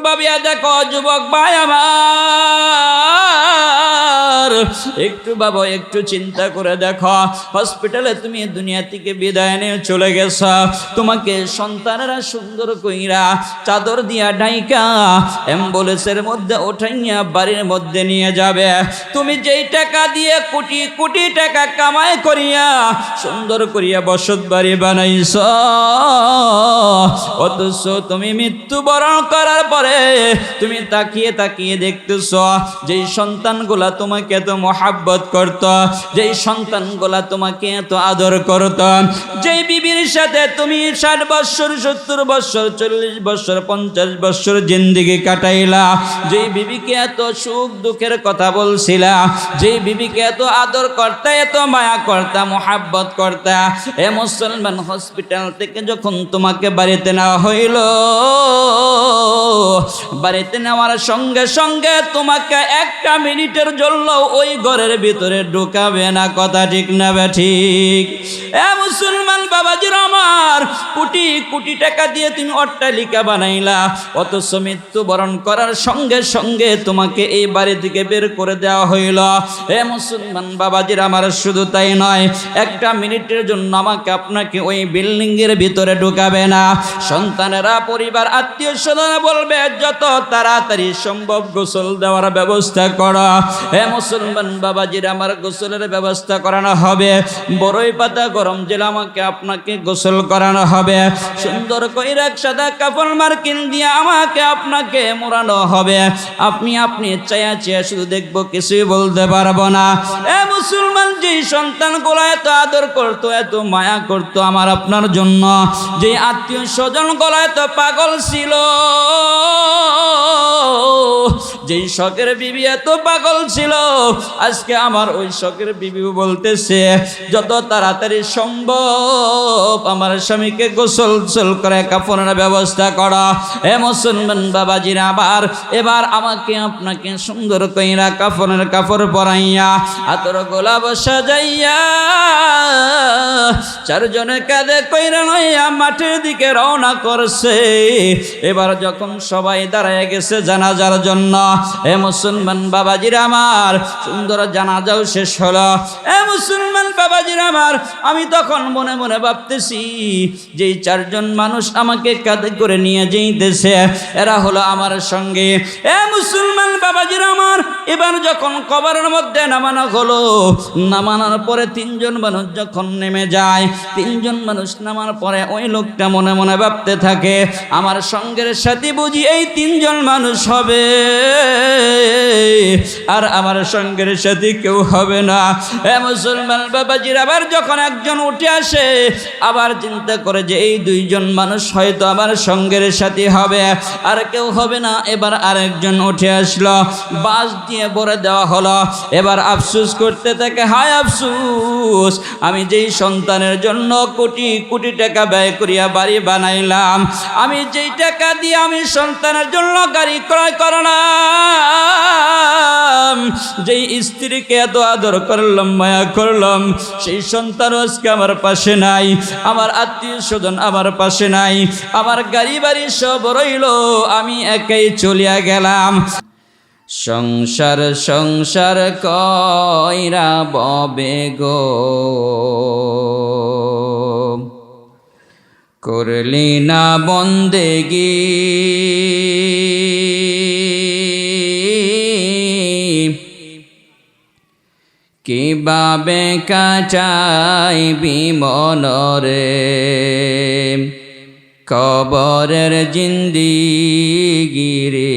ভাবিয়া দেখো যুবক ভাই আমার, একটু বাবা একটু চিন্তা করে দেখো, হসপিটালে তুমি দুনিয়া থেকে বিদায় নিয়ে চলে গেছ, তোমাকে সন্তানেরা সুন্দর কইরা চাদর দিয়া ঢাইকা অ্যাম্বুলেন্সের মধ্যে উঠাইয়া বাড়ির মধ্যে নিয়ে যাবে। তুমি যেই টাকা দিয়ে কোটি কোটি টাকা কামাই করিয়া সুন্দর করিয়া বসত বাড়ি বানাইছ, অথচ তুমি মৃত্যুবরণ করার পরে তুমি তাকিয়ে তাকিয়ে দেখতেছ যেই সন্তানগুলা তোমাকে এত মহাব্বত করত, যেই সন্তানগুলা তোমাকে এত আদর করত, যেই বিবির সাথে তুমি 60 বছর 70 বছর 40 বছর 50 বছর জিন্দেগি কাটাইলা, যেই বিবিকে এত সুখ দুঃখের কথা বলছিলা, যেই বিবিকে এত আদর করতে এত মায়া করতা মহাব্বত করতা, এ মুসলমান হসপিটাল থেকে যখন তোমাকে বাড়িতে নেওয়া হইল, বাড়িতে নেওয়ার সঙ্গে সঙ্গে তোমাকে একটা মিনিটের জন্য ওই ঘরের ভিতরে ঢুকাবে না, কথা ঠিক না ঠিক? এ মুসলমান বাবাজির আমার, কোটি কোটি টাকা দিয়ে তুমি অট্টালিকা বানাইলা, অথচ মৃত্যুবরণ করার সঙ্গে সঙ্গে তোমাকে এই বাড়ি থেকে বের করে দেওয়া হইল। এ মুসলমান বাবাজির আমার, শুধু তাই নয়, একটা মিনিটের জন্য আমাকে আপনাকে ওই বিল্ডিং এর ভিতরে ঢুকাবে না। সন্তানেরা, পরিবার, আত্মীয় স্বজনরা বলবে যত তাড়াতাড়ি সম্ভব গোসল দেওয়ার ব্যবস্থা করো। হে মুসলমান বাবাজির আমার, গোসলের ব্যবস্থা করানো হবে, বড়ই পাতা গরম জেল আমাকে আপনাকে গোসল করানো হবে, সুন্দর কইরা সাদা কাপড় মার্কিন দিয়ে আমাকে আপনাকে মোড়ানো হবে। আপনি চায়া চেয়ে শুধু দেখবো, কিছুই বলতে পারবো না। এ মুসলমান, যে সন্তানগুলো এত আদর করতো, এত মায়া করতো আমার আপনার জন্য, যে আত্মীয় স্বজন গুলো এত পাগল ছিল, যেই শখের বিবি এত পাগল ছিল, আজকে আমার ওই শখের বিবি বলতেছে যত তাড়াতাড়ি সম্ভব আমার স্বামীকে গোসল করে কাফনের ব্যবস্থা করা। হে মুসলমান বাবাজিরা আবার, এবার আমাকে আপনাকে সুন্দর কইরা কাফনের কাপড় পরাইয়া আতর গোলাপ সাজাইয়া চারজনের কাঁধে কইরা লইয়া মাঠের দিকে রওনা করছে। এবার যখন সবাই দাঁড়ায় গেছে জানাজার জন্য, এ মুসলমান বাবাজিরা আমার, সুন্দর জানাজাও শেষ হলো। এ মুসলমান বাবাজিরা আমার, আমি তখন মনে মনে ভাবতেছি যে 4 জন মানুষ আমাকে কাঁধে করে নিয়ে যাইতেছে, এরা হলো আমার সঙ্গে। এ মুসলমান বাবাজিরা আমার, এবার যখন কবরের মধ্যে নামানো হলো, নামানোর পরে 3 জন মানুষ যখন নেমে যায়, 3 জন মানুষ নামার পরে ওই লোকটা মনে মনে ভাবতে থাকে, আমার সঙ্গের সাথী বুঝি এই 3 জন মানুষ হবে, আর আমার সঙ্গের সাথী কেউ হবে না। এ মুসলমান বাবাজির, আবার যখন একজন উঠে আসে, আবার চিন্তা করে যে এই 2 জন মানুষ হয়তো আমার সঙ্গের সাথী হবে, আর কেউ হবে না। এবার আরেকজন উঠে আসলো, বাস দিয়ে ভরে দেওয়া হলো। এবার আফসোস করতে থাকে, হায় আফসোস, আমি যেই সন্তানের জন্য কোটি কোটি টাকা ব্যয় করিয়া বাড়ি বানাইলাম, আমি যেই টাকা দিয়ে আমি সন্তানের জন্য গাড়ি ক্রয় করলাম, যেই স্ত্রীকে এত আদর করলাম, মায়া করলাম, সেই সন্তান আজকে আমার পাশে নাই, আমার আত্মীয় স্বজন আমার পাশে নাই, আমার গাড়ি বাড়ি সব রইল, আমি একাই চলিয়া গেলাম। সংসার সংসার কইরা ববে গো, করলি না বন্দেগি, কিভাবে কাটাইবি মনরে, কবরের জিন্দিগি রে,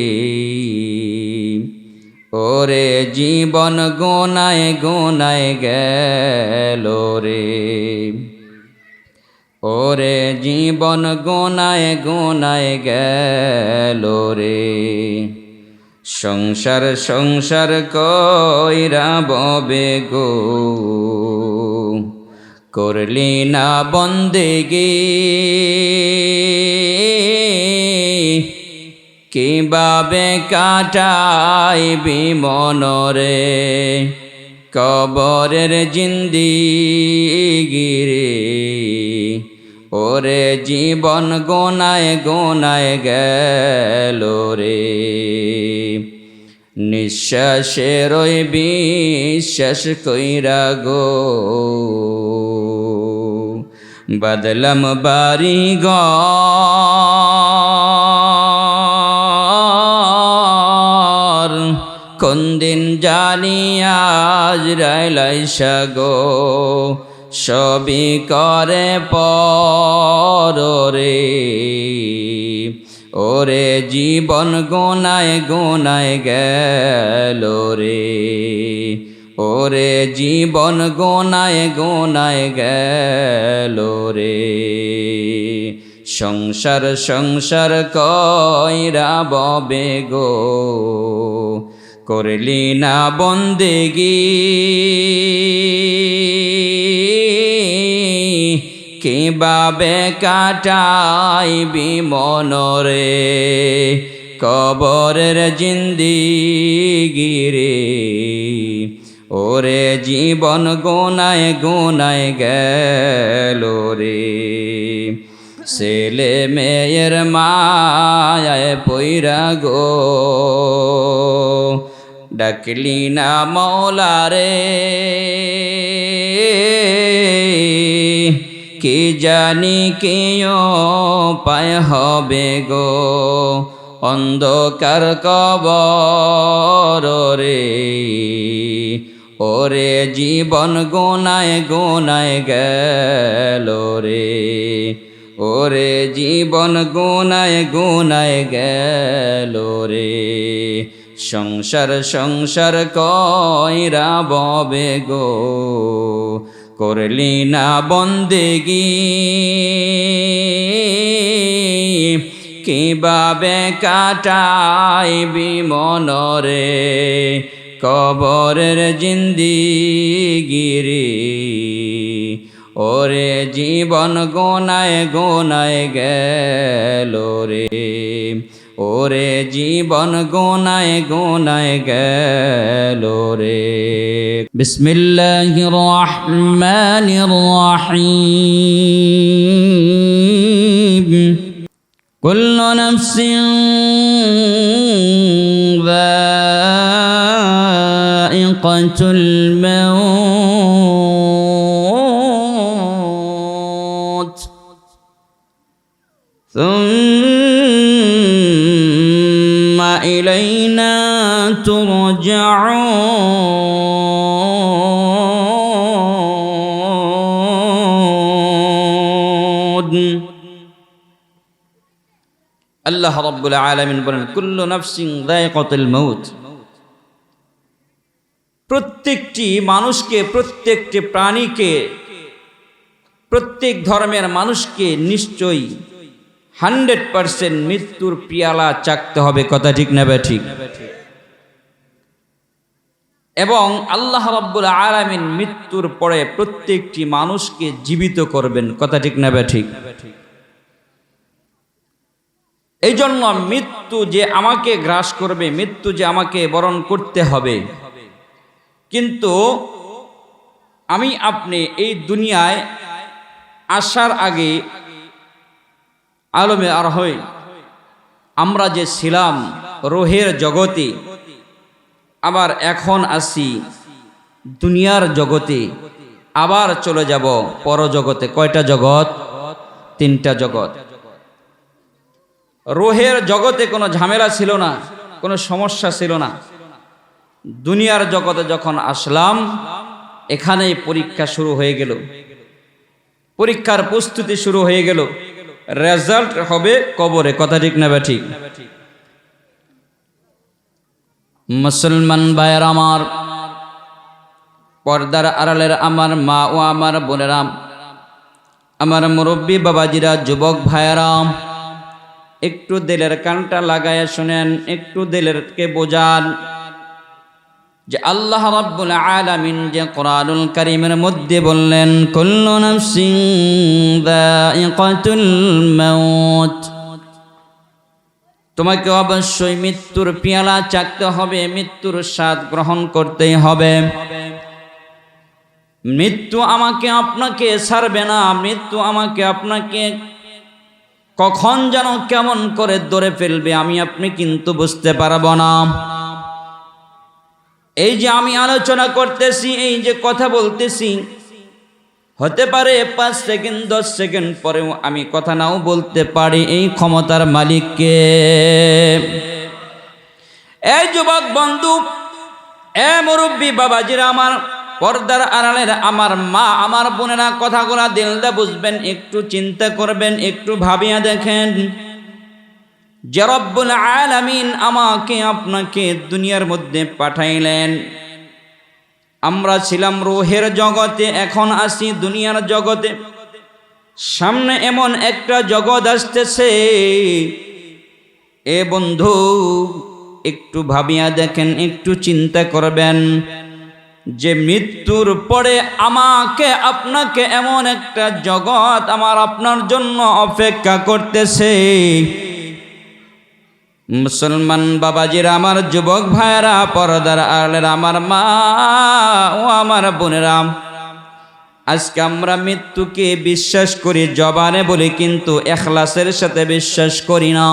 ওরে জীবন গোনায় গোনায় গেল রে, ওরে জীবন গোনায় গোনায় গেল রে। সংসার সংসার কইরা ববে গো, করলি না বন্দেগি, কিভাবে কাটাইবি মনরে, কবরের জিন্দিগি রে, ওরে জীবন গোনায় গোনায় গেল রে, নিঃশ্বাসের ওই বিশ্বাস কইরা গো, বদলাম বাড়ি ঘর, কোন দিন জানি আজরাইল গো, সবই করে পর রে, ওরে জীবন গোনায় গোনায় গেল রে, ওরে জীবন গোনায় গোনায় গেল রে, সংসার সংসার কইরা ববে গো, করলি না বন্দেগি, কিভাবে কাটাইবি মনরে, কবরের জিন্দিগি রে, ওরে জীবন গোনায় গোনায় গেল রে, ছেলে মেয়ের মায়ায় পইরা গো, ডাকলি না মওলা রে, কি জানি কেউ পায় হবে গো, অন্ধকার কবর রে, ওরে জীবন গোনায় গোনায় গেল রে, ওরে জীবন গোনায় গোনায় গেল রে, সংসার সংসার কইরা ববে গো, করলি না বন্দেগি, কিভাবে কাটাইবি মনরে, কবরের জিন্দিগি রে, ওরে জীবন গোনায় গোনায় গেল রে, ওরে জীবন গোনায় গোনায় গেল রে। বিসমিল্লাহির রহমানির রহিম। কুল্লু নাফসিন যায়িকাতুল মাউত সুম্মা ইলাইনা তুরজাউন। আল্লাহ রাব্বুল আলামিন বলেন, কুল্লু নাফসিন যায়িকাতুল মাউত। প্রত্যেকটি মানুষকে, প্রত্যেকটি প্রাণীকে, প্রত্যেক ধর্মের মানুষকে নিশ্চয়ই 100% মৃত্যুর পিয়ালা চাকতে হবে। কথা ঠিক না ঠিক? এবং আল্লাহ রাব্বুল আলামিন মৃত্যুর পরে প্রত্যেকটি মানুষকে জীবিত করবেন। কথা ঠিক না ঠিক? এই জন্য মৃত্যু যে আমাকে গ্রাস করবে, মৃত্যু যে আমাকে বরণ করতে হবে, কিন্তু আমি আপনি এই দুনিয়ায় আসার আগে আলমে আরহই আমরা যে ছিলাম রোহের জগতে, আবার এখন আসি দুনিয়ার জগতে, আবার চলে যাব পরজগতে। কয়টা জগৎ? 3টা জগৎ। রোহের জগতে কোনো ঝামেলা ছিল না, কোনো সমস্যা ছিল না। দুনিয়ার জগতে যখন আসলাম, এখানেই পরীক্ষা শুরু হয়ে গেল, পরীক্ষার প্রস্তুতি শুরু হয়ে গেল। রেজাল্ট হবে কবরে। কথা ঠিক না ঠিক? মুসলমান ভাইয়ের আমার, পর্দার আড়ালের আমার মা ও আমার বোনেরা, আমার মুরব্বী বাবাজিরা, যুবক ভাইয়েরা, একটু দিলের কানটা লাগায় শুনেন, একটু দিলেরকে বোঝান যে আল্লাহ রাব্বুল আলামিন যে কোরআনুল কারীমের মধ্যে বললেন, কুল্লু নাফসিন যায়িকাতুল মাউত, তোমাকে অবশ্যই মৃত্যুর পেয়ালা চাকতে হবে, মৃত্যুর স্বাদ গ্রহণ করতেই হবে। মৃত্যু আমাকে আপনাকে ছাড়বে না, মৃত্যু আমাকে আপনাকে কখন যেন কেমন করে ধরে ফেলবে আমি আপনি কিন্তু বুঝতে পারবো না। এই যে আমি আলোচনা করতেছি, এই যে কথা বলতেছি, হতে পারে 5 সেকেন্ড 10 সেকেন্ড পরেও আমি কথা নাও বলতে পারি। এই ক্ষমতার মালিককে। এই যুবক বন্ধু, এ মুরব্বী বাবাজিরা, আমার পর্দার আড়ালের আমার মা, আমার বোনেরা, কথাগুলা দিল দিয়ে বুঝবেন, একটু চিন্তা করবেন, একটু ভাবিয়া দেখেন যে রব্বুল আলামিন আমাকে আপনাকে দুনিয়ার মধ্যে পাঠাইলেন। আমরা ছিলাম রূহের জগতে, এখন আসি দুনিয়ার জগতে। সামনে এমন একটা জগৎ আসতেছে। এ বন্ধু, একটু ভাবিয়া দেখেন, একটু চিন্তা করবেন যে মৃত্যুর পরে আমাকে আপনাকে এমন একটা জগৎ আমার আপনার জন্য অপেক্ষা করতেছে। মুসলমান বাবাজিরা, আমার যুবক ভাইরা, পর্দার আড়ালের আমার মা ও আমার বোনেরা, আজকে আমরা মৃত্যুকে বিশ্বাস করি জবানে বলি, কিন্তু ইখলাসের সাথে বিশ্বাস করি না।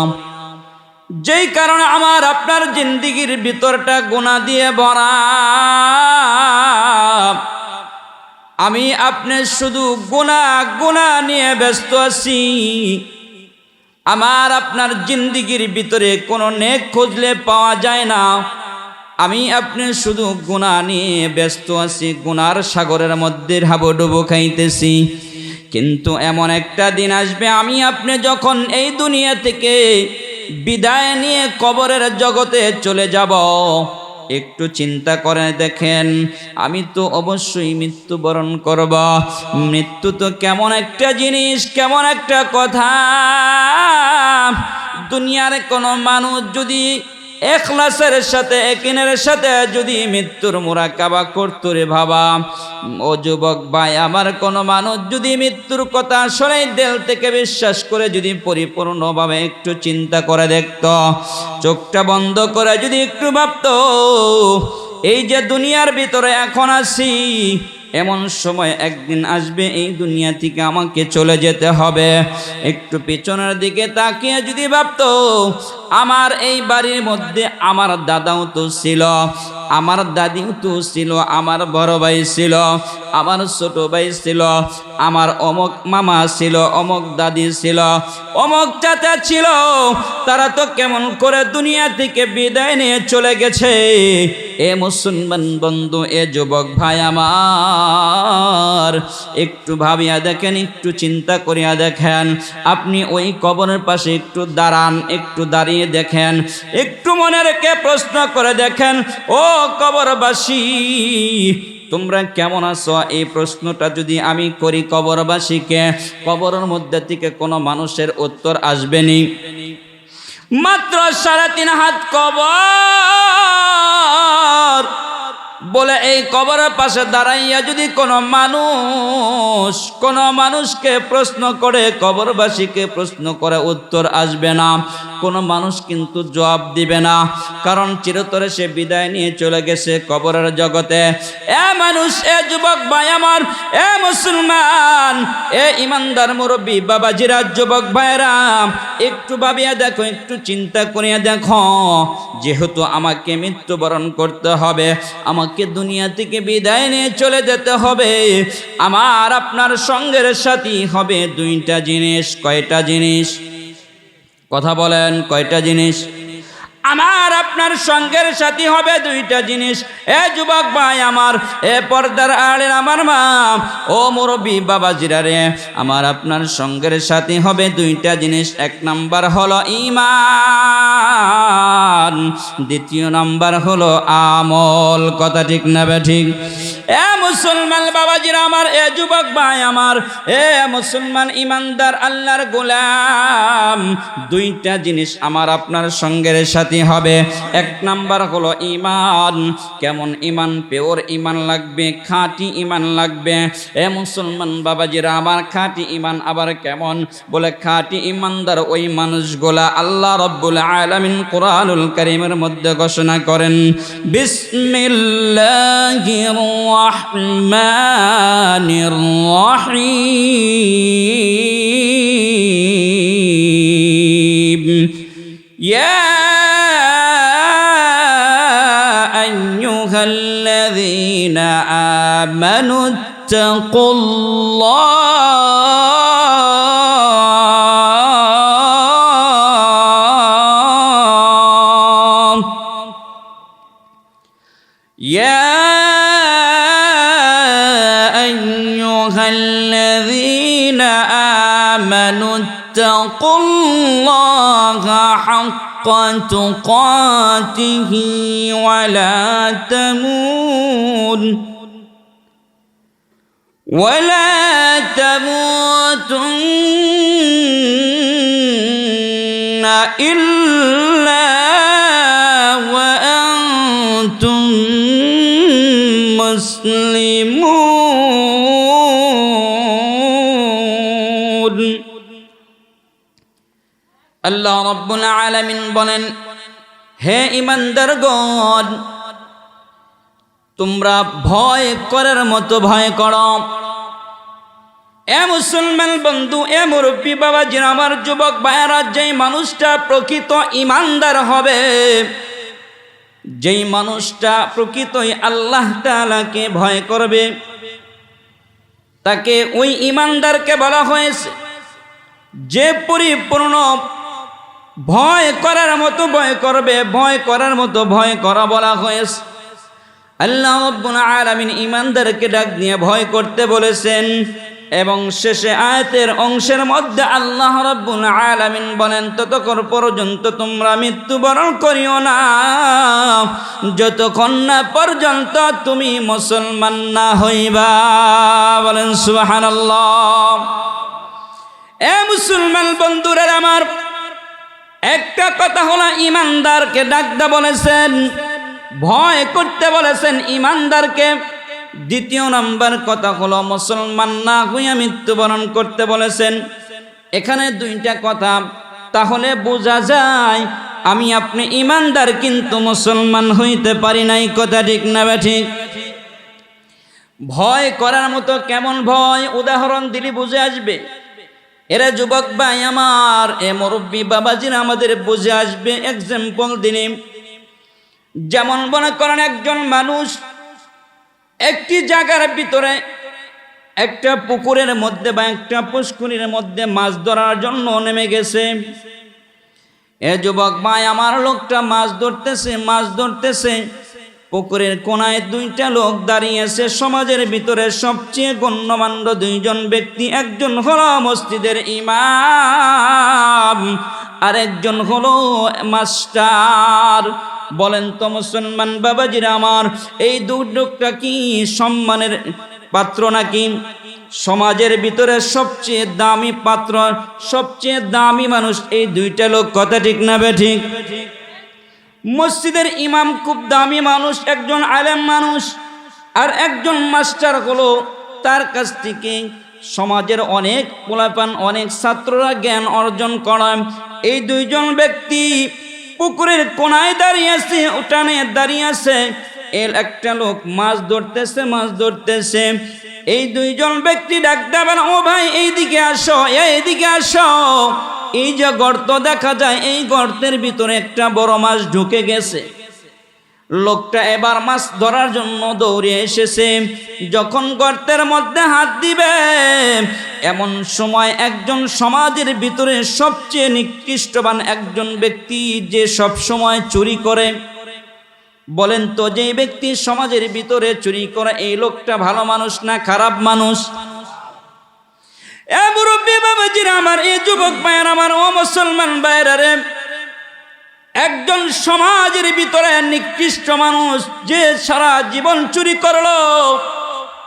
যেই কারণে আমার আপনার জিন্দেগির ভিতরটা গুনাহ দিয়ে ভরা। আমি আপনি শুধু গুনাহ নিয়ে ব্যস্ত আছি। আমার আপনার জিন্দেগির ভিতরে কোনো নেক খুঁজলে পাওয়া যায় না। আমি আপনি শুধু গুনাহ নিয়ে ব্যস্ত আছি, গুনার সাগরের মধ্যে হাবুডুবু খাইতেছি। কিন্তু এমন একটা দিন আসবে, আমি আপনি যখন এই দুনিয়া থেকে বিদায় নিয়ে কবরের জগতে চলে যাব, একটু চিন্তা করে দেখেন, আমি তো অবশ্যই মৃত্যুবরণ করব। মৃত্যু তো কেমন একটা জিনিস, কেমন একটা কথা। দুনিয়ার কোনো মানুষ যদি ইখলাসের সাথে, ইয়াকিনের সাথে যদি মৃত্যুর মুরাকাবা করতো রে বাবা, ও যুবক ভাই আমার, কোনো মানুষ যদি মৃত্যুর কথা শুনে দিল থেকে বিশ্বাস করে যদি পরিপূর্ণভাবে একটু চিন্তা করে দেখতো, চোখটা বন্ধ করে যদি একটু ভাবতো, এই যে দুনিয়ার ভিতরে এখন আছি, এমন সময় একদিন আসবে এই দুনিয়া থেকে আমাকে চলে যেতে হবে। একটু পিছনের দিকে তাকিয়ে যদি ভাবতো, আমার এই বাড়ির মধ্যে আমার দাদাও তো ছিল, আমার দাদিও তো ছিল, আমার বড় ভাই ছিল, আমার ছোট ভাই ছিল, আমার অমুক মামা ছিল, অমুক দাদি ছিল, অমুক চাচা ছিল, তারা তো কেমন করে দুনিয়া থেকে বিদায় নিয়ে চলে গেছে। এ মুসলমান বন্ধু, এ যুবক ভাই আমার, একটু ভাবিয়া দেখেন, একটু চিন্তা করিয়া দেখেন। আপনি ওই কবরের পাশে একটু দাঁড়ান, একটু দাঁড়িয়ে দেখেন, একটু মনে রেখে প্রশ্ন করে দেখেন, ও কবরবাসী তোমরা কেমন আছো? এই প্রশ্নটা যদি আমি করি কবরবাসীকে, কবরের মধ্যে থেকে কোনো মানুষের উত্তর আসবেনি। মাত্র 3.5 হাত কবর বলে এই কবরের পাশে দাঁড়াইয়া যদি কোনো মানুষকে প্রশ্ন করে, কবরবাসীকে প্রশ্ন করে, উত্তর আসবে না। কোনো মানুষ কিন্তু জবাব দিবে না, কারণ চিরতরে সে বিদায় নিয়ে চলে গেছে কবরের জগতে। এ মানুষ, এ যুবক ভাই আমার, এ মুসলমান, এ ইমানদার মুরব্বী বাবাজিরা, যুবক ভাইরা, একটু ভাবিয়া দেখো, একটু চিন্তা করিয়া দেখো, যেহেতু আমাকে মৃত্যুবরণ করতে হবে, আমাকে দুনিয়া থেকে বিদায় নিয়ে চলে যেতে হবে, আমার আপনার সঙ্গের সাথী হবে 2টা জিনিস। কয়টা জিনিস? কথা বলেন, কয়টা জিনিস? আমার আপনার সঙ্গের সাথী হবে 2টা জিনিস। এ যুবক ভাই আমার, এ পর্দার আড়ের আমার মা, ও মুরব্বী বাবাজিরা রে, আমার আপনার সঙ্গের সাথী হবে 2টা জিনিস। 1 নাম্বার হলো ঈমান, 2য় নাম্বার হলো আমল। কথা ঠিক না ঠিক? এ মুসলমান বাবাজিরা আমার, এ যুবক ভাই আমার, এ মুসলমান ইমানদার আল্লাহর গোলাম, 2টা জিনিস আমার আপনার সঙ্গের সাথী হবে। 1 নাম্বার হলো ঈমান। কেমন ঈমান? পিওর ঈমান লাগবে, খাঁটি ঈমান লাগবে। এ মুসলমান বাবাজিরা আমার, খাঁটি ঈমান আবার কেমন? বলে খাঁটি ঈমানদার ওই মানুষগুলা আল্লাহ রাব্বুল আলামিন কোরআনুল কারীমের মধ্যে ঘোষণা করেন, বিসমিল্লাহির الرحمن الرحيم يا أيها الذين آمنوا اتقوا الله يا أيها الذين آمنوا اتقوا الله حق تقاته ولا تموتن إلا وأنتم মুসলিমুন। আল্লাহ রাব্বুল আলামিন বলেন, হে ঈমানদারগণ, তোমরা ভয় করার মতো ভয় করো। এ মুসলমান বন্ধু, এ মুরব্বী বাবাজি, আমার যুবক ভাইয়েরা, যেই মানুষটা প্রকৃত ঈমানদার হবে, যেই মানুষটা প্রকৃতই আল্লাহ তাআলাকে ভয় করবে, তাকে ওই ঈমানদারকে বলা হয়েছে যে পরিপূর্ণ ভয় করার মতো ভয় করবে, ভয় করার মতো ভয় করা বলা হয়েছে। আল্লাহ রাব্বুল আলামিন ঈমানদারকে ডাক দিয়ে ভয় করতে বলেছেন এবং শেষে আয়াতের অংশের মধ্যে আল্লাহ রাব্বুল আলামিন বলেন, ততক্ষণ পর্যন্ত তোমরা মৃত্যুবরণ করিও না যতক্ষণ না পর্যন্ত তুমি মুসলমান না হইবা। বলেন সুবহানাল্লাহ। এ মুসলমান বন্ধুরা আমার, একটা কথা হলো ঈমানদারকে ডাকতে বলেছেন, ভয় করতে বলেছেন ঈমানদারকে। দ্বিতীয় নাম্বার কথা হলো মুসলমান না হইয়া মৃত্যুবরণ করতে বলেছেন। এখানে দুইটা কথা, তাহলে বোঝা যায় আমি আপনি ঈমানদার কিন্তু মুসলমান হইতে পারি নাই। কথা ঠিক না ঠিক? ভয় করার মতো কেমন ভয়, উদাহরণ দিলে বুঝে আসবে। এরা যুবক ভাই আমার, এ মুরব্বী বাবাজিরা আমাদের বুঝে আসবে। এক্সাম্পল দিনে, যেমন মনে করেন একজন মানুষ একটি জায়গার ভিতরে একটা পুকুরের মধ্যে বা একটা পুষ্করির মধ্যে মাছ ধরার জন্য নেমে গেছে। এ যুবক ভাই আমার, লোকটা মাছ ধরতেছে। পুকুরের কোনায় দুইটা লোক দাঁড়িয়েছে। সমাজের ভিতরে সবচেয়ে গণ্যমান্য দুইজন ব্যক্তি, একজন হলো মসজিদের ইমাম আর একজন হলো মাস্টার। বলেন তো মুসলমান বাবাজিরা আমার, এই দুই লোকটা কি সম্মানের পাত্র নাকি? সমাজের ভিতরে সবচেয়ে দামি পাত্র, সবচেয়ে দামি মানুষ এই দুইটা লোক। কথা ঠিক না ঠিক? মসজিদের ইমাম খুব দামি মানুষ, একজন আলেম মানুষ, আর একজন মাস্টার হলো তার কাছ থেকে সমাজের অনেক পোলাপান, অনেক ছাত্ররা জ্ঞান অর্জন করেন। এই দুইজন ব্যক্তি পুকুরের কোনায় দাঁড়িয়ে আছে, উঠানে দাঁড়িয়ে আছে। এর একটা লোক মাছ ধরতেছে। এই দুইজন ব্যক্তি ডাক দেবেন, ও ভাই এইদিকে আসো, এইদিকে আসো। এই যে গর্ত দেখা যায়, এই গর্তের ভিতরে একটা বড় মাছ ঢুকে গেছে। লোকটা এবার মাছ ধরার জন্য দৌড়ে এসেছে। যখন গর্তের মধ্যে হাত দিবে, এমন সময় একজন সমাজের ভিতরে সবচেয়ে নিকৃষ্টবান একজন ব্যক্তি, যে সব সময় চুরি করে। বলেন তো, যে ব্যক্তি সমাজের ভিতরে চুরি করে, এই লোকটা ভালো মানুষ না খারাপ মানুষ? এ মুরব্বী বাবাজিরা আমার, এই যুবক ভাইয়ের আমার, ও মুসলমান ভাইয়েরা রে, একজন সমাজের ভিতরে নিকৃষ্ট মানুষ যে সারা জীবন চুরি করলো,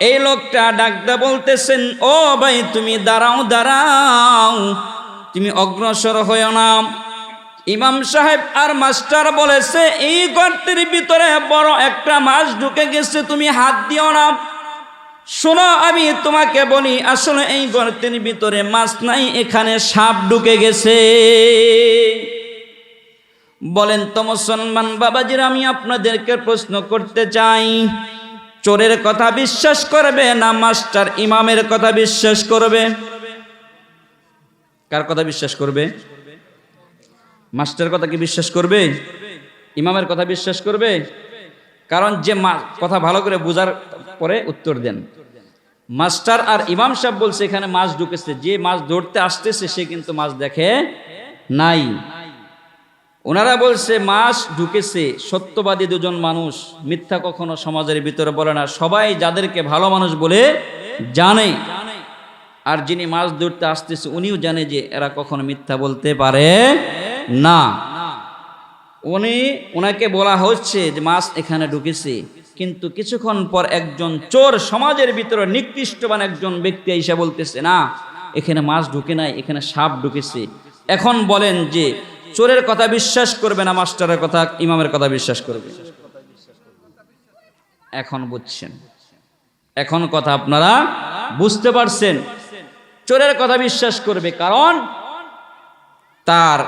এই লোকটা ডাকতে বলতেছেন, ও ভাই তুমি দাঁড়াও, তুমি অগ্রসর হইও না। ইমাম সাহেব আর মাস্টার বলেছে, এই গর্তের ভিতরে বড় একটা মাছ ঢুকে গেছে, তুমি হাত দিও না। শোনো, আমি তোমাকে বলি, আসলে এই গর্তের ভিতরে মাছ নাই, এখানে সাপ ঢুকে গেছে। বলেন তো মুসলমান বাবাজিরা, আমি আপনাদেরকে প্রশ্ন করতে চাই, চোরের কথা বিশ্বাস করবে না মাস্টার ইমামের কথা বিশ্বাস করবে? কার কথা বিশ্বাস করবে? মাস্টারের কথা কি বিশ্বাস করবে? ইমামের কথা বিশ্বাস করবে? কারণ যে কথা ভালো করে বোঝার পরে উত্তর দেন। মাস্টার আর ইমাম সাহেব বলছে এখানে মাছ ঢুকেছে, যে মাছ ধরতে আসতেছে সে কিন্তু মাছ দেখে নাই। ওনারা বলছে মাছ ঢুকেছে। সত্যবাদী দুজন মানুষ, মিথ্যা কখনো সমাজের ভিতরে বলে না, সবাই যাদেরকে ভালো মানুষ বলে জানে। আর যিনি মাছ ধরতে আসতেছে উনিও জানে যে এরা কখনো মিথ্যা বলতে পারে না। ওনাকে বলা হচ্ছে যে মাছ এখানে ঢুকেছে, কিন্তু কিছুক্ষণ পর একজন চোর, সমাজের ভিতরে নিকৃষ্টবান একজন ব্যক্তি এসে বলতেছে না, এখানে মাছ ঢুকে নাই, এখানে সাপ ঢুকেছে। এখন বলেন যে চোরের কথা বিশ্বাস করবে না মাস্টারের কথা, ইমামের কথা বিশ্বাস করবে? এখন বুঝছেন, এখন কথা আপনারা বুঝতে পারছেন। চোরের কথা বিশ্বাস করবে, কারণ তার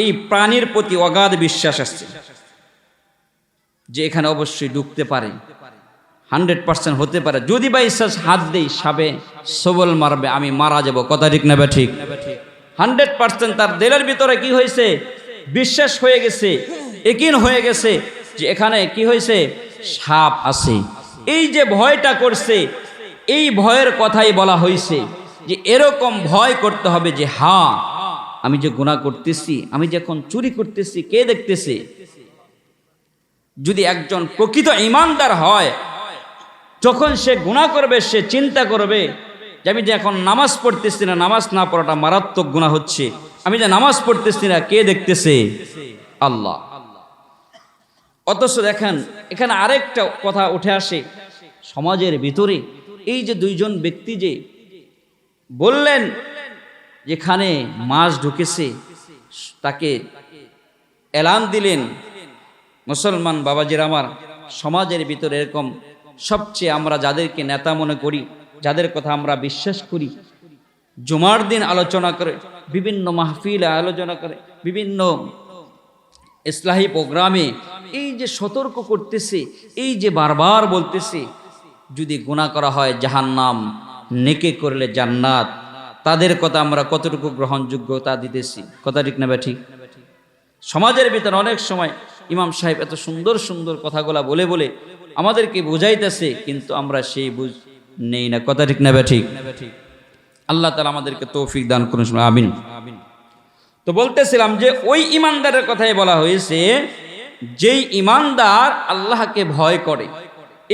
এই প্রাণীর প্রতি অগাধ বিশ্বাস আছে যে এখানে অবশ্যই ঢুকতে পারে, 100% হতে পারে। যদি বাই চান্স হাত দেই সাবে সবল মারবে, আমি মারা যাব। কথা ঠিক না বে ঠিক? 100% তার দিলের ভিতরে কি হয়েছে? বিশ্বাস হয়ে গেছে, ইয়াকিন হয়ে গেছে যে এখানে কি হয়েছে? সাপ আছে। এই যে ভয়টা করছে, এই ভয়ের কথাই বলা হয়েছে যে এরকম ভয় করতে হবে যে হ্যাঁ, আমি যে গুনাহ করতেছি, আমি যখন চুরি করতেছি, কে দেখতেছে? যদি একজন প্রকৃত ঈমানদার হয়, যখন সে গুনাহ করবে সে চিন্তা করবে যে আমি যে এখন নামাজ পড়তেছি না, নামাজ না পড়াটা মারাত্মক গুনাহ হচ্ছে, আমি যে নামাজ পড়তেছি না, কে দেখতেছে? আল্লাহ। অথচ দেখেন এখানে আরেকটা কথা উঠে আসে সমাজের ভিতরে। এই যে দুইজন ব্যক্তি যে বললেন যেখানে মাছ ঢুকেছে, তাকে এলান দিলেন। মুসলমান বাবাজির আমার, সমাজের ভিতরে এরকম সবচেয়ে আমরা যাদেরকে নেতা মনে করি, যাদের কথা আমরা বিশ্বাস করি, জুমার দিন আলোচনা করে, বিভিন্ন মাহফিলে আলোচনা করে, বিভিন্ন ইসলাহি প্রোগ্রামে এই যে সতর্ক করতেছে, এই যে বারবার বলতেছে যদি গুনাহ করা হয় জাহান্নাম, নেকি করলে জান্নাত, তাদের কথা আমরা কতটুকু গ্রহণযোগ্যতা দিতেছি? কথা ঠিক না ঠিক? সমাজের ভিতরে অনেক সময় ইমাম সাহেব এত সুন্দর সুন্দর কথাগুলা বলে বলে আমাদেরকে বুঝাইতেছে, কিন্তু আমরা সেই বুঝ নেই না। কথা ঠিক না ঠিক? আল্লাহ তাআলা আমাদেরকে তৌফিক দান করুন, আমিন। তো বলতেছিলাম যে ওই ইমানদারের কথাই বলা হয়েছে, যেই ইমানদার আল্লাহকে ভয় করে,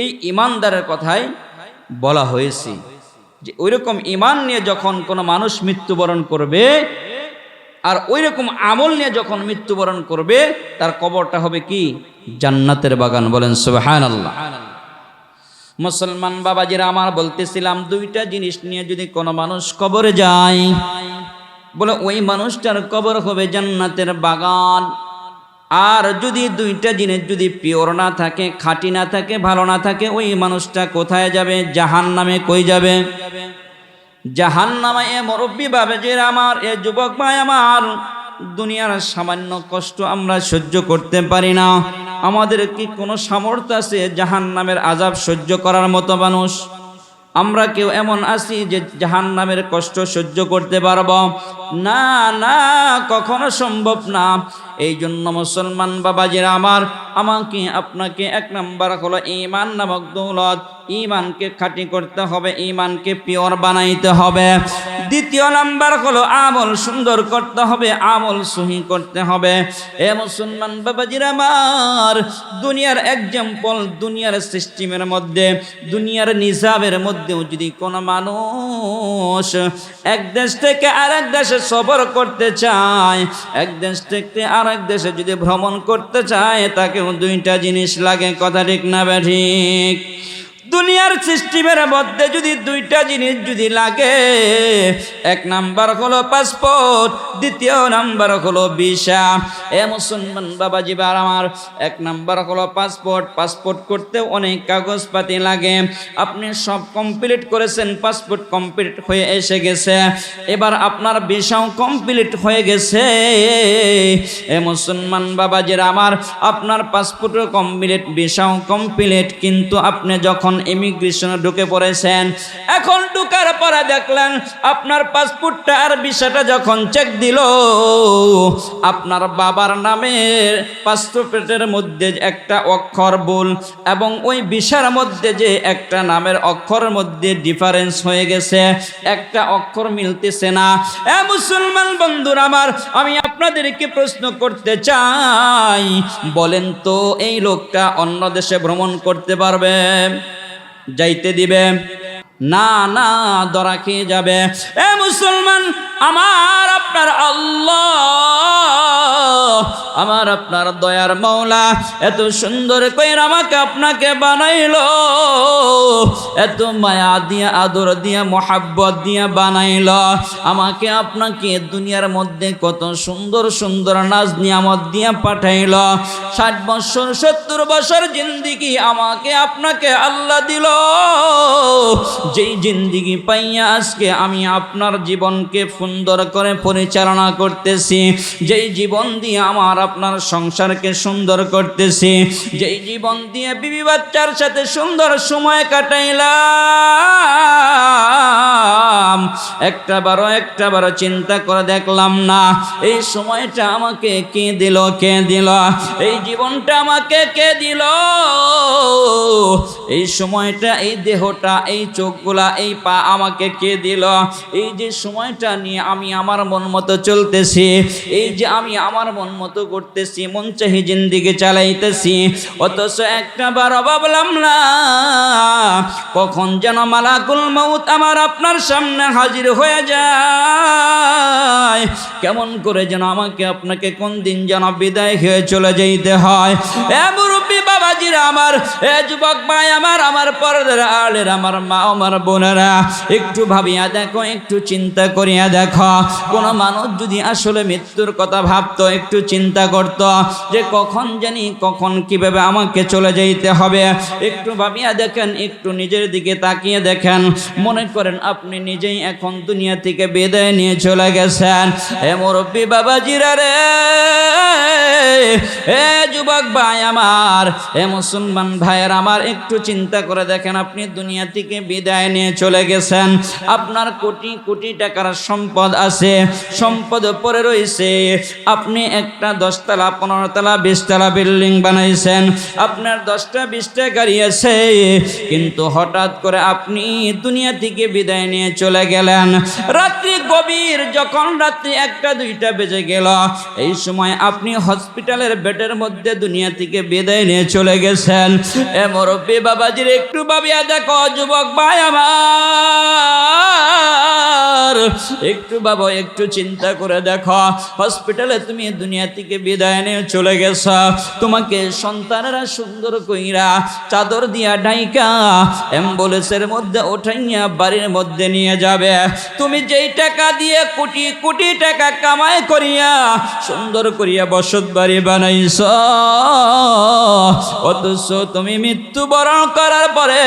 এই ইমানদারের কথাই বলা হয়েছে যে ওইরকম ইমান নিয়ে যখন কোনো মানুষ মৃত্যুবরণ করবে, আর ওইরকম আমল নিয়ে যখন মৃত্যুবরণ করবে, তার কবরটা হবে কি? জান্নাতের বাগান। বলেন সুবহানাল্লাহ। মুসলমান বাবাজিরা আমার, বলতেছিলাম দুইটা জিনিস নিয়ে যদি কোনো মানুষ কবরে যায়, বলে ওই মানুষটার কবর হবে জান্নাতের বাগান। আর যদি দুইটা জিনিস যদি পিওর না থাকে, খাঁটি না থাকে, ভালো না থাকে, ওই মানুষটা কোথায় যাবে? জাহান্নামে। কই যাবে? জাহান্নামে। এ মুরব্বী বাবাজির আমার, এ যুবক ভাই আমার, দুনিয়ার সামান্য কষ্ট আমরা সহ্য করতে পারি না। আমাদের কি কোনো সামর্থ্য আছে জাহান্নামের আযাব সহ্য করার মতো? মানুষ আমরা কেউ এমন আছি যে জাহান্নামের কষ্ট সহ্য করতে পারবো? না না, কখনো সম্ভব না। এই জন্য মুসলমান বাবাজিরা আমার, আমাকে আপনাকে এক নাম্বার হলো ঈমান নামক দৌলত, ঈমানকে খাঁটি করতে হবে, ঈমানকে পিওর বানাইতে হবে। দ্বিতীয় নাম্বার হলো আমল সুন্দর করতে হবে, আমল সহি করতে হবে। এ মুসলমান বাবাজিরা আমার, দুনিয়ার এক্সাম্পল, দুনিয়ার সিস্টেমের মধ্যে, দুনিয়ার নিজামের মধ্যেও যদি কোনো মানুষ এক দেশ থেকে আরেক দেশে সফর করতে চায়, এক দেশ থেকে আরেক দেশে যদি ভ্রমণ করতে চায়, তাকেও দুইটা জিনিস লাগে। কথা ঠিক না ঠিক? দুনিয়ার সিস্টেমের মধ্যে যদি দুইটা জিনিস যদি লাগে, এক নাম্বার হলো পাসপোর্ট, দ্বিতীয় নাম্বার হলো ভিসা। এ মুসলমান বাবাজি বার আমার, এক নাম্বার হলো পাসপোর্ট। পাসপোর্ট করতে অনেক কাগজপাতি লাগে। আপনি সব কমপ্লিট করেছেন, পাসপোর্ট কমপ্লিট হয়ে এসে গেছে, এবার আপনার ভিসাও কমপ্লিট হয়ে গেছে। এ মুসলমান বাবাজিরা আমার, আপনার পাসপোর্টও কমপ্লিট, ভিসাও কমপ্লিট, কিন্তু আপনি যখন ইমিগ্রেশনে ঢুকে পড়েছেন, এখন ঢুকার পরে দেখলেন আপনার পাসপোর্টটা আর ভিসাটা যখন চেক দিল, আপনার বাবার নামের পাসপোর্টের মধ্যে একটা অক্ষর ভুল এবং ওই ভিসার মধ্যে যে একটা নামের অক্ষরের মধ্যে ডিফারেন্স হয়ে গেছে, একটা অক্ষর মিলতেছে না। এ মুসলমান বন্ধুরা আমার, আমি আপনাদেরকে প্রশ্ন করতে চাই, বলেন তো এই লোকটা অন্য দেশে ভ্রমণ করতে পারবে? যাইতে দিবে? না না, ধরা খেয়ে যাবে। এ মুসলমান, আমার আপনার আল্লাহ, আমার আপনার দয়ার মাওলা এত সুন্দর কইরা আমাকে আপনাকে বানাইলো, এত মায়া দিয়া আদর দিয়া মোহাব্বত দিয়া বানাইলো আমাকে আপনাকে। দুনিয়ার মধ্যে কত সুন্দর সুন্দর নাজ নিয়ামত দিয়া পাঠাইলো। 60 বছর 70 বছর জিন্দিগি আমাকে আপনাকে আল্লাহ দিল। যেই জিন্দিগি পাইয়া আজকে আমি আপনার জীবনকে সুন্দর করে পরিচালনা করতেছি, যেই জীবন দিয়ে আমার আপনার সংসারকে সুন্দর করতেছি, যেই জীবন দিয়ে বিবি বাচ্চার সাথে সুন্দর সময় কাটাইলাম, একটা বারো চিন্তা করে দেখলাম না এই সময়টা আমাকে কে দিল, কে দিল? এই জীবনটা আমাকে কে দিল? এই সময়টা, এই দেহটা, এই চোখগুলা, এই পা আমাকে কে দিল? এই যে সময়টা নিয়ে আমি আমার মন মতো চলতেছি, এই যে আমি আমার মন মতো করতেছি, মন চাহি জিন্দিগি চালাইতেছি, অথচ একটা বারো ভাবলাম না কখন যেন মালাকুল মউত আমার আপনার সামনে হাজির হয়ে যায়, কেমন করে যেন আমাকে আপনাকে কোন দিন যেন বিদায় হয়ে চলে যেতে হয়। এ মুরব্বী বাবাজিরা আমার, এ যুবক ভাই আমার, আমার পর্দার আলের আমার মা, আমার বোনেরা, একটু ভাবিয়া দেখো, একটু চিন্তা করিয়া দেখো, কোন মানুষ যদি আসলে মৃত্যুর কথা ভাবতো, একটু চিন্তা করত যে কখন জানি, কখন কিভাবে আমাকে চলে যেতে হবে, একটু ভাবিয়া দেখেন, একটু নিজের দিকে তাকিয়ে দেখেন, মনে করেন আপনি নিজেই এখন দুনিয়া থেকে বিদায় নিয়ে চলে গেছেন। হে মুরব্বী বাবাজিরা রে, হে যুবক ভাই আমার, হে মুসলমান ভাইয়ের আমার, একটু চিন্তা করে দেখেন, আপনি দুনিয়া থেকে বিদায় নিয়ে চলে গেছেন, আপনার কোটি কোটি টাকার সম্পদ আছে, সম্পদ পরে রয়েছে, আপনি একটা 10 তলা 15 তলা 20 তলা বিল্ডিং বানাইছেন, আপনার 10টা 20টা গাড়ি আছে, কিন্তু হঠাৎ করে আপনি দুনিয়া থেকে বিদায় নিয়ে চলে গেলেন। রাত্রি গভীর, যখন রাত্রি 1টা 2টা বেজে গেল, এই সময় আপনি হসপিটালের বেডের মধ্যে দুনিয়া থেকে বিদায় নিয়ে চলে গেছেন। এ মুরব্বী বাবাজির একটু ভাবিয়া দেখো, যুবক ভাই আমার, একটু বাবা, একটু চিন্তা করে দেখো, হসপিটালে তুমি দুনিয়া থেকে বিদায় নিয়ে চলে গেছ, তোমাকে সন্তানেরা সুন্দর কইরা চাদর দিয়া ঢাইকা অ্যাম্বুলেন্সের মধ্যে ওঠাইয়া বাড়ির মধ্যে নিয়ে যাবে। তুমি যেই টাকা দিয়ে কোটি কোটি টাকা কামাই করিয়া সুন্দর করিয়া বসত বাড়ি বানাইছ, অথচ তুমি মৃত্যুবরণ করার পরে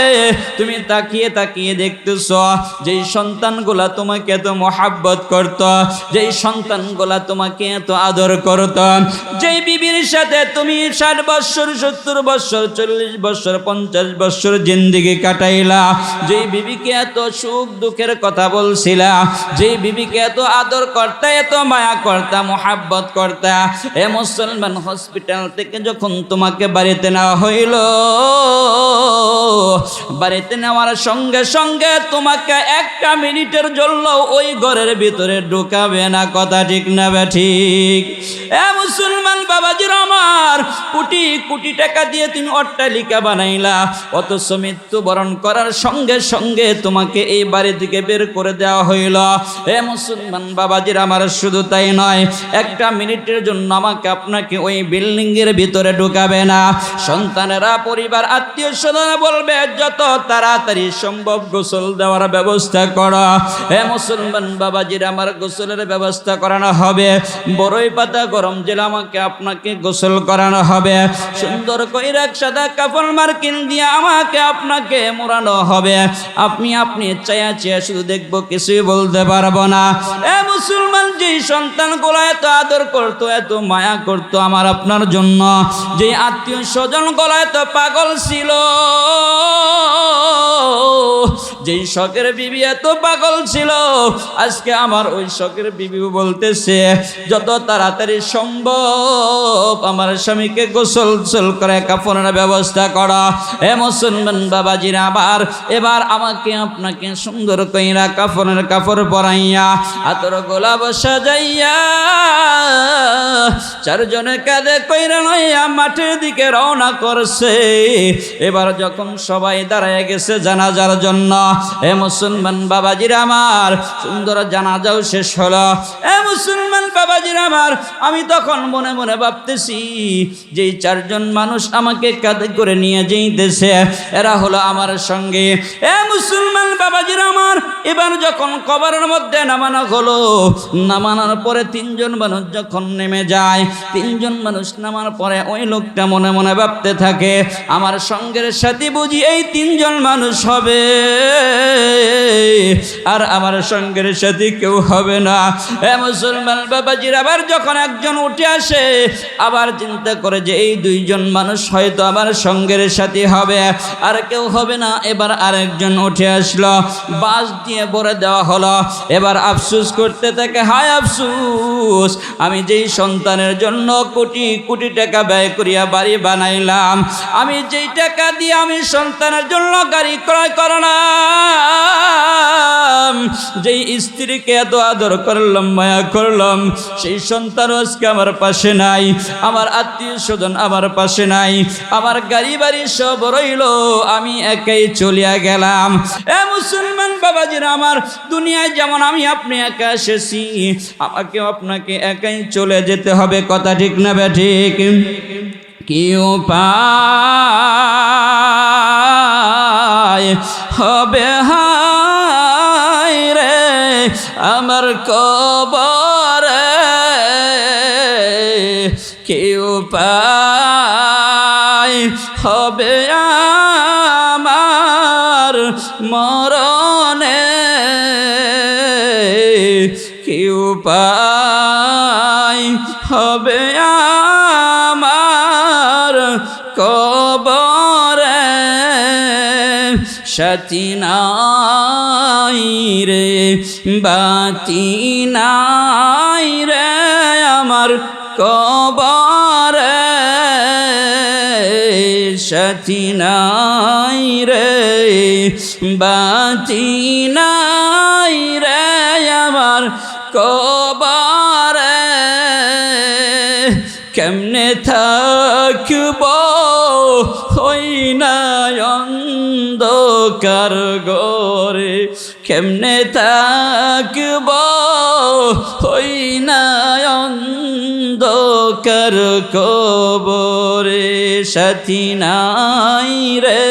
তুমি তাকিয়ে তাকিয়ে দেখতেছ যেই সন্তানগুলা তোমাকে এত মোহাব্বত করত, যেই সন্তানগুলা তোমাকে এত আদর করত, যেই বিবির সাথে তুমি 60 বছর 70 বছর 40 বছর 50 বছর জিন্দিগি কাটাইলা, যেই বিবিকে এত সুখ দুঃখের কথা বলছিলা, যেই বিবিকে এত আদর করতা, এত মায়া করতা, মোহাব্বত করতা, এ মুসলমান, হসপিটাল থেকে যখন তোমাকে বাড়িতে নেওয়া হইল, বাড়িতে নেওয়ার সঙ্গে সঙ্গে তোমাকে 1 মিনিটের জন্য ওই ঘরের ভিতরে ঢুকাবে না, কথা ঠিক না ঠিক? মুসলমান বাবাজির আমার, কোটি কোটি টাকা দিয়ে তুমি অট্টালিকা বানাইলা, অথচ মৃত্যুবরণ করার সঙ্গে সঙ্গে তোমাকে এই বাড়ি থেকে বের করে দেওয়া হইল। মুসলমান বাবাজির আমার, শুধু তাই নয়, একটা মিনিটের জন্য আমাকে আপনাকে ওই বিল্ডিং এর ভিতরে ঢুকাবে না। সন্তানেরা, পরিবার, আত্মীয় স্বজনরা বলবে যত তাড়াতাড়ি সম্ভব গোসল দেওয়ার ব্যবস্থা করো। মুসলমান বাবাজির আমার, গোসলের ব্যবস্থা করানো হবে। বড়ই পাতা গরম জেলা আমাকে আপনাকে গোসল করানো হবে। সুন্দর কইরা সাদা কাপড় মার্কিন দিয়ে আমাকে আপনাকে মোড়ানো হবে। আপনি চায়া চেয়ে শুধু দেখবো, কিছুই বলতে পারবো না। মুসলমান, যেই সন্তানগুলো এত আদর করতো, এত মায়া করতো আমার আপনার জন্য, যে আত্মীয় স্বজন গুলো এত পাগল ছিল, যেই শখের বিবি এত পাগল ছিল, আজকে আমার ওই শখের বিবি বলতেছে যত তাড়াতাড়ি সম্ভব আমার স্বামীকে গোসল করে কাফনের ব্যবস্থা করা। মুসলমান বাবাজিরা, এবার আমাকে আপনাকে সুন্দর কইরা কাফনের কাপড় পরাইয়া, আতর গোলাপ সাজাইয়া, চারজনে কাঁধে কইরা লইয়া মাঠের দিকে রওনা করছে। এবার যখন সবাই দাঁড়ায় গেছে জানাজার জন্য, মুসলমান বাবাজিরা আমার, সুন্দর জানাজাও শেষ হলো। মুসলমান বাবাজিরা আমার, আমি তখন মনে মনে ভাবতেছি, যেই চারজন মানুষ আমাকে কাঁধে করে নিয়ে যাইতেছে, এরা হলো আমার সঙ্গে। মুসলমান বাবাজিরা আমার, এবার যখন কবরের মধ্যে নামানো হলো, নামানোর পরে তিনজন মানুষ যখন নেমে যায়, তিনজন মানুষ নামার পরে ওই লোকটা মনে মনে ভাবতে থাকে, আমার সঙ্গের সাথী বুঝি এই তিনজন মানুষ হবে, আর আমার সঙ্গের সাথী কেউ হবে না। মুসলমান বাবাজির, আবার যখন একজন উঠে আসে, আবার চিন্তা করে যে এই দুইজন মানুষ হয়তো আমার সঙ্গের সাথী হবে, আর কেউ হবে না। এবার আরেকজন উঠে আসলো, বাঁশ দিয়ে ভরে দেওয়া হলো। এবার আফসোস করতে থাকে, হায় আফসোস, আমি যেই সন্তানের জন্য কোটি কোটি টাকা ব্যয় করিয়া বাড়ি বানাইলাম, আমি যেই টাকা দিয়ে আমি সন্তানের জন্য গাড়ি ক্রয় করলাম, যেই স্ত্রীকে এত আদর করলাম, মায়া করলাম, সেই সন্তান আজকে আমার পাশে নাই, আমার আত্মীয় স্বজন আমার পাশে নাই, আমার গাড়ি বাড়ি সব রইল, আমি একাই চলিয়া গেলাম। মুসলমান বাবাজিরা আমার, দুনিয়ায় যেমন আমি আপনি একা এসেছি, আমাকেও আপনাকে একাই চলে যেতে হবে, কথা ঠিক না ঠিক? কি উপায় হবে হায় রে আমার কবরে, কি উপায় হবে আমার মরণে, কি উপায় হবে আমার কবরে, সাথী নাই রে বাতি নাই রে আমার কবরে, সাথী নাই রে বাতি নাই রে আমার কবরে, কেমনে থাকব হই না অন্ধকার ঘরে, কেমনে থাকব হই না অন্ধকার কবরে, সাথী নাই রে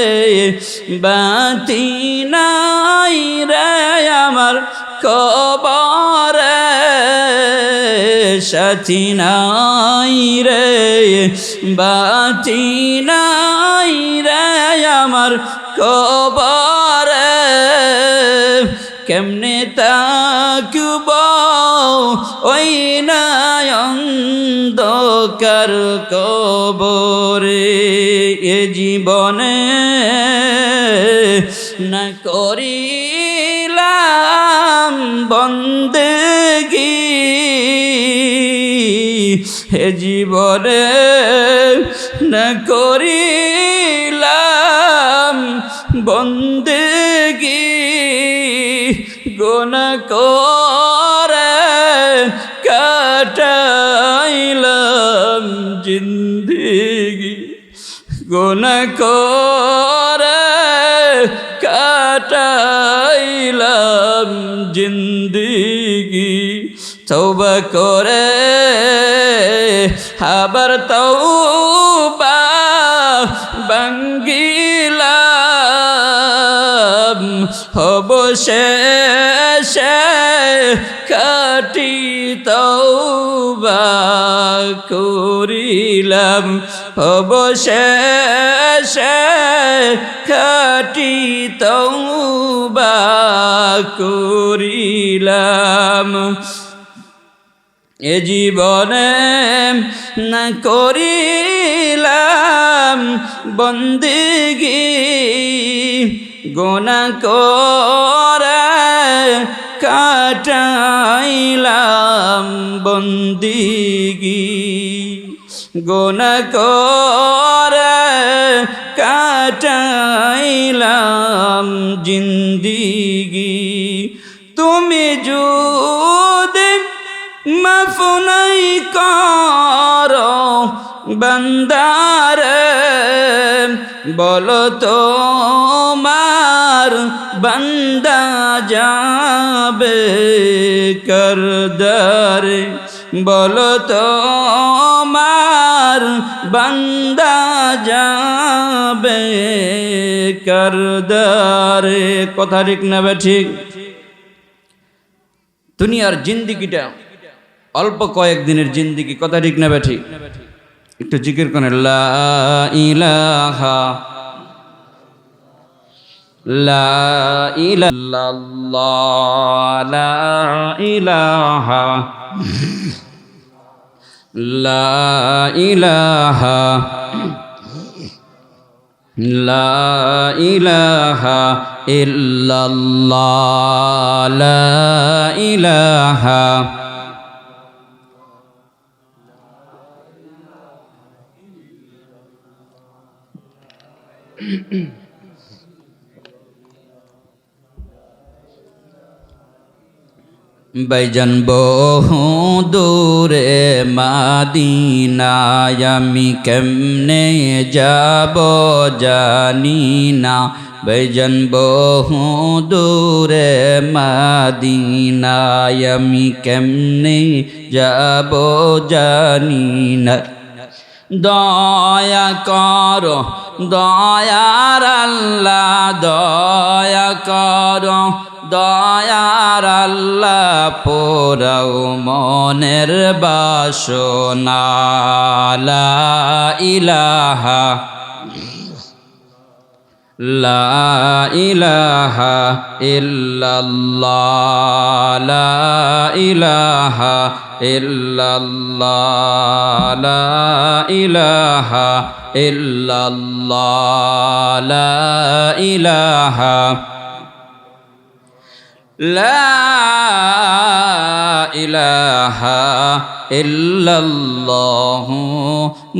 বাতি নাই রে আমার কবরে, সাথী নাই রে বাতি নাই রে আমার কবরে, কেমনে তাকব ওই না অন্ধকার কবরে, এ জীবনে না করিলাম বন্দেগী, হে জীবনে না করিলাম বন্দেগী, গুনাহ করে কাটাইলাম জিন্দেগি, গুনাহ করে কাটাইলাম জিন্দেগি। তওবা করে আবার তওবা ভাঙ্গিলাম, অবশেষে খাঁটি তওবা করিলাম, অবশেষে খাঁটি তওবা করিলাম। এ জীবনে না করিলাম বন্দেগি, গুনাহ করে কাটাইলাম বন্দেগি, গুনাহ করে কাটাইলাম জিন্দেগি। তুমি যদি মাফ নাই করো বান্দারে, বলো তোমার বান্দা যাবে করদারে, বলো তোমার বান্দা যাবে করদারে। কথা ঠিক না ঠিক? দুনিয়ার জিন্দিগিটা অল্প কয়েকদিনের জিন্দিগি, কথা ঠিক না ঠিক? একটু জিকির করেন, লা ইলাহা লা ইলাল্লাহ, লা ইলাহা লা ইলাহা লা ইলাহা ইল্লাল্লাহ, লা ইলাহা ভাইজান বহু দূরে মাদিনায় আমি কেমনে যাব জানি না, ভাইজান বহু দূরে মাদিনায় আমি কেমনে যাব জানি না। দয়া করো দয়ার আল্লাহ, দয়া করো দয়ার আল্লাহ, পোড়াও মনের বাসনা। লা ইলাহা লা ইলাহা ইল্লাল্লাহ, লা ইলাহা ইল্লাল্লাহ, লা ইলাহা ইল্লাল্লাহ, লা ইলাহা লা ইলাহা ইল্লাল্লাহু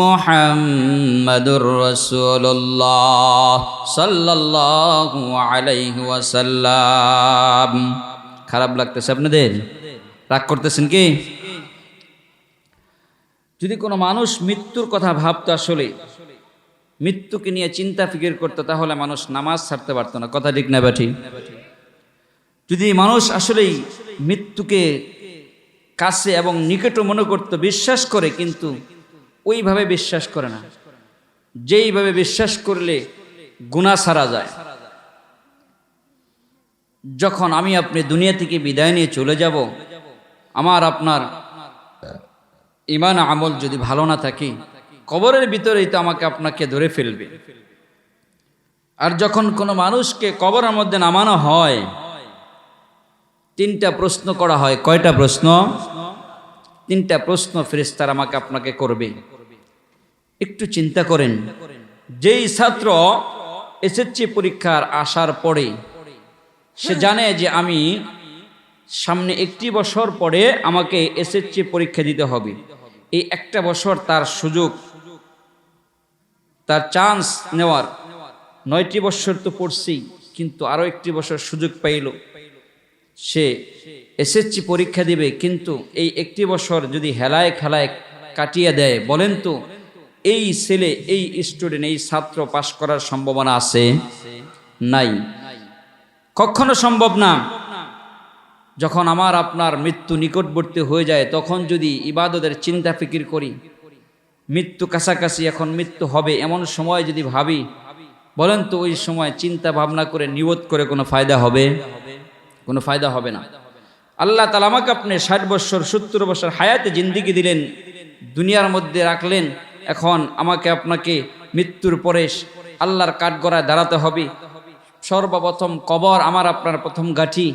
মুহাম্মাদুর রাসূলুল্লাহ সাল্লাল্লাহু আলাইহি ওয়াসাল্লাম। খারাপ লাগতেছে আপনাদের? রাগ করতেছেন কি? যদি কোনো মানুষ মৃত্যুর কথা ভাবতো, আসলে মৃত্যুকে নিয়ে চিন্তা ফিকির করতো, তাহলে মানুষ নামাজ ছাড়তে পারতো না। কথা ঠিক না ঠিক? যদি মানুষ আসলেই মৃত্যুকে কাছে এবং নিকট মনে করত, বিশ্বাস করে, কিন্তু ওইভাবে বিশ্বাস করে না যেইভাবে বিশ্বাস করলে গুনাহ ছাড়া যায়। যখন আমি আপনি দুনিয়া থেকে বিদায় নিয়ে চলে যাব, আমার আপনার ঈমান আমল যদি ভালো না থাকে, কবরের ভিতরেই তো আমাকে আপনাকে ধরে ফেলবে। আর যখন কোনো মানুষকে কবরের মধ্যে নামানো হয়, তিনটা প্রশ্ন করা হয়। কয়টা প্রশ্ন? তিনটা প্রশ্ন ফেরেশতারা আমাকে আপনাকে করবে। একটু চিন্তা করেন, যেই ছাত্র এসএসসি পরীক্ষার আসার পরে সে জানে যে আমি সামনে একটি বছর পরে আমাকে এসএসসি পরীক্ষা দিতে হবে, এই একটা বছর তার সুযোগ, তার চান্স নেওয়ার। 9টি বছর তো পড়ছেই, কিন্তু আরো একটি বছর সুযোগ পাইল। সে এসএসসি পরীক্ষা দিবে, কিন্তু এই একটি বছর যদি হেলায় খেলায় কাটিয়ে দেয়, বলেন তো এই ছেলে, এই স্টুডেন্ট, এই ছাত্র পাশ করার সম্ভাবনা আছে? নাই, কখনো সম্ভব না। যখন আমার আপনার মৃত্যু নিকটবর্তী হয়ে যায়, তখন যদি ইবাদতের চিন্তা ফিকির করি, মৃত্যু কাছাকাছি, এখন মৃত্যু হবে, এমন সময় যদি ভাবি, বলেন তো ওই সময় চিন্তা ভাবনা করে নিয়ত করে কোনো ফায়দা হবে? কোনো ফায়দা হবে না। আল্লাহ তাআলা আমাকে আপনি 60 বছর 70 বছর হায়াতে জিন্দিগি দিলেন, দুনিয়ার মধ্যে রাখলেন। এখন আমাকে আপনাকে মৃত্যুর পরে আল্লাহর কাঠগড়ায় দাঁড়াতে হবে। সর্বপ্রথম কবর আমার আপনার প্রথম ঘাঁটি।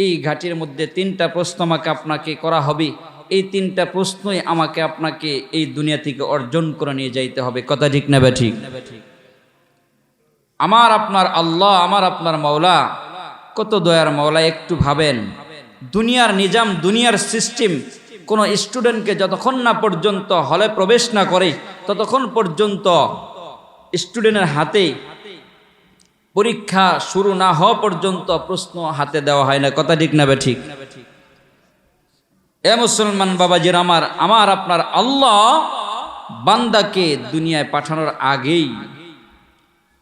এই ঘাঁটির মধ্যে 3টা প্রশ্ন আমাকে আপনাকে করা হবে। এই 3টা প্রশ্নই আমাকে আপনাকে এই দুনিয়া থেকে অর্জন করে নিয়ে যাইতে হবে। কথা ঠিক না ঠিক? আমার আপনার আল্লাহ, আমার আপনার মাওলা কত দয়ার মাওলা, একটু ভাবেন। দুনিয়ার নিজাম, দুনিয়ার সিস্টেম, কোনো স্টুডেন্টকে যতক্ষণ না পর্যন্ত হলে প্রবেশ না করে, ততক্ষণ পর্যন্ত স্টুডেন্টের হাতে পরীক্ষা শুরু না হওয়া পর্যন্ত প্রশ্ন হাতে দেওয়া হয় না। কথা ঠিক না ঠিক? এ মুসলমান বাবাজির আমার, আমার আপনার আল্লাহ বান্দাকে দুনিয়ায় পাঠানোর আগেই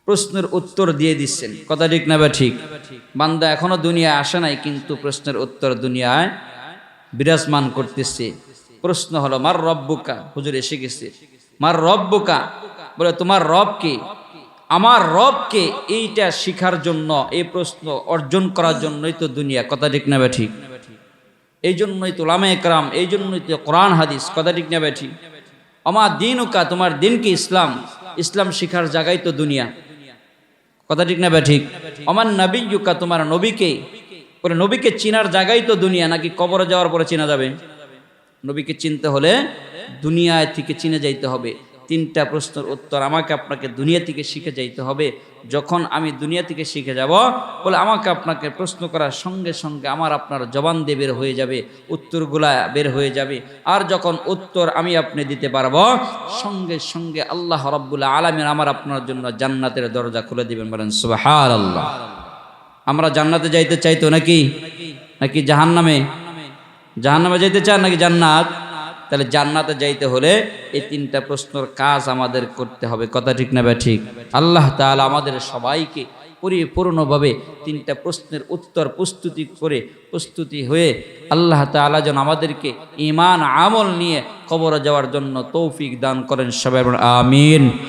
প্রশ্নের উত্তর দিয়ে দিচ্ছেন। কথা ঠিক না ঠিক? বান্দা এখনো দুনিয়ায় আসে নাই, কিন্তু প্রশ্নের উত্তর দুনিয়ায় বিরাজমান করতেছে। প্রশ্ন হলো মার রব্বুকা, হুজুর এসে গেছে। মার রব্বুকা বলে তোমার রব কে? আমার রব কে? এইটা শিখার জন্য, এই প্রশ্ন অর্জন করার জন্যই তো দুনিয়া। কথা ঠিক না ঠিক? এই জন্যই তো উলামায়ে কেরাম, এই জন্যই তো কোরআন হাদিস। কথা ঠিক না ঠিক? আমার দিনুকা, তোমার দিন কি? ইসলাম। ইসলাম শিখার জায়গায় তো দুনিয়া। কথা ঠিক না ঠিক? আমার নবিয়ুকা, তোমার নবীকে, বলে নবীকে চিনার জায়গায় তো দুনিয়া, নাকি কবরে যাওয়ার পরে চিনা যাবে? নবীকে চিনতে হলে দুনিয়ায় থেকে চিনে যাইতে হবে। 3টা প্রশ্নের উত্তর আমাকে আপনাকে দুনিয়া থেকে শিখে যাইতে হবে। যখন আমি দুনিয়া থেকে শিখে যাব, বলে আমাকে আপনাকে প্রশ্ন করার সঙ্গে সঙ্গে আমার আপনার জবান দিয়ে বের হয়ে যাবে, উত্তরগুলা বের হয়ে যাবে। আর যখন উত্তর আমি আপনি দিতে পারবো, সঙ্গে সঙ্গে আল্লাহ রাব্বুল আলামিন আমার আপনার জন্য জান্নাতের দরজা খুলে দিবেন। বলেন সুবহানাল্লাহ। আমরা জান্নাতে যাইতে চাইতো নাকি? নাকি জাহান্নামে? জাহান্নামে যাইতে চান নাকি জান্নাত? তাহলে জান্নাতে যাইতে হলে এই 3টা প্রশ্নের কাজ আমাদের করতে হবে। কথা ঠিক না ঠিক? আল্লাহ তাআলা আমাদের সবাইকে পরিপূর্ণভাবে 3টা প্রশ্নের উত্তর প্রস্তুতি হয়ে আল্লাহ তাআলা যেন আমাদেরকে ঈমান আমল নিয়ে কবরে যাওয়ার জন্য তৌফিক দান করেন। সবাই আমিন।